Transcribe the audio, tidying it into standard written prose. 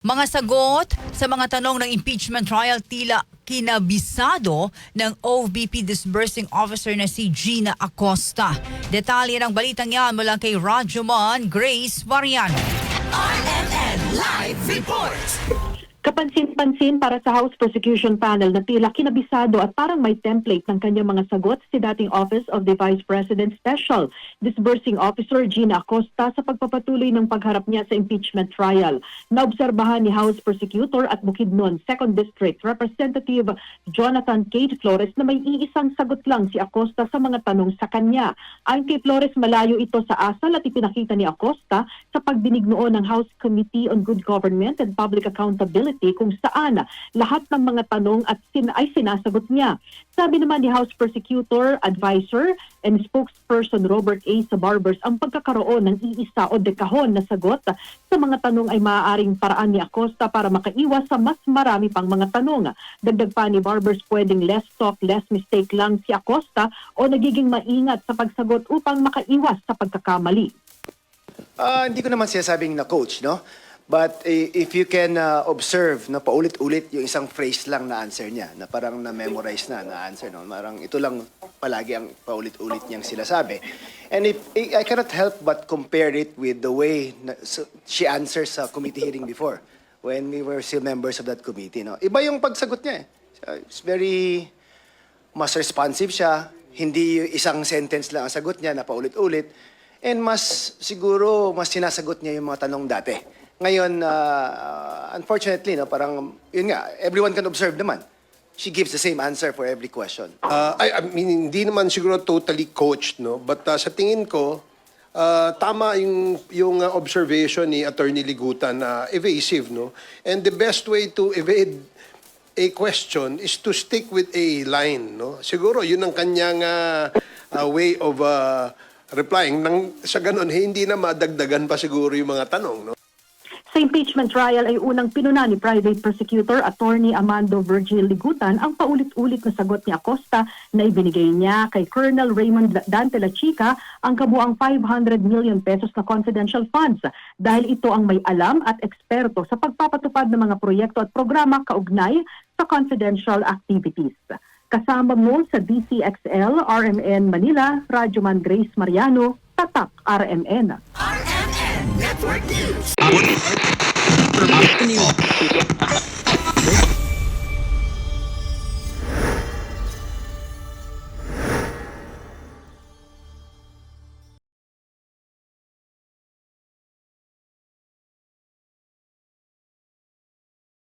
Mga sagot sa mga tanong ng impeachment trial tila kinabisado ng OVP Disbursing Officer na si Gina Acosta. Detalye ng balitang yan mula kay Rajuman Grace Mariano. RMN Live Report! Kapansin-pansin para sa House Prosecution Panel na tila kinabisado at parang may template ng kanyang mga sagot si dating Office of the Vice President Special Disbursing Officer Gina Acosta sa pagpapatuloy ng pagharap niya sa impeachment trial. Naobserbahan ni House Prosecutor at Bukidnon 2nd District Representative Jonathan Kate Flores na may iisang sagot lang si Acosta sa mga tanong sa kanya. Ayon kay Flores, malayo ito sa asal at ipinakita ni Acosta sa pagdinig noon ng House Committee on Good Government and Public Accountability kung saan lahat ng mga tanong ay sinasagot niya. Sabi naman ni House Prosecutor, Advisor, and Spokesperson Robert A. Sabarbers, ang pagkakaroon ng iisa o dekahon na sagot sa mga tanong ay maaaring paraan ni Acosta para makaiwas sa mas marami pang mga tanong. Dagdag pa ni Barbers, pwedeng less talk, less mistake lang si Acosta o nagiging maingat sa pagsagot upang makaiwas sa pagkakamali. Hindi ko naman sinasabing na coach, no? But if you can observe na paulit-ulit yung isang phrase lang na answer niya, na parang na-memorize na answer, no? Parang ito lang palagi ang paulit-ulit niyang sinasabi. And I cannot help but compare it with the way she answers sa committee hearing before, when we were still members of that committee, no? Iba yung pagsagot niya, eh. It's very, mas responsive siya, hindi isang sentence lang ang sagot niya na paulit-ulit, and mas siguro, mas sinasagot niya yung mga tanong dati. Ngayon, unfortunately, no, parang, yun nga, everyone can observe naman. She gives the same answer for every question. I mean, hindi naman siguro totally coached, no? But sa tingin ko, tama yung observation ni Attorney Ligutan na evasive, no? And the best way to evade a question is to stick with a line, no? Siguro, yun ang kanyang way of replying. Sa ganun, hindi na madagdagan pa siguro yung mga tanong, no? Sa impeachment trial ay unang pinuna ni Private Prosecutor Attorney Amando Virgil Ligutan ang paulit-ulit na sagot ni Acosta na ibinigay niya kay Colonel Raymond Dante La Chica ang kabuang 500 million pesos na confidential funds dahil ito ang may alam at eksperto sa pagpapatupad ng mga proyekto at programa kaugnay sa confidential activities. Kasama mo sa DCXL, RMN Manila, Rajuman Grace Mariano, Tatak RMN. RMN Network News!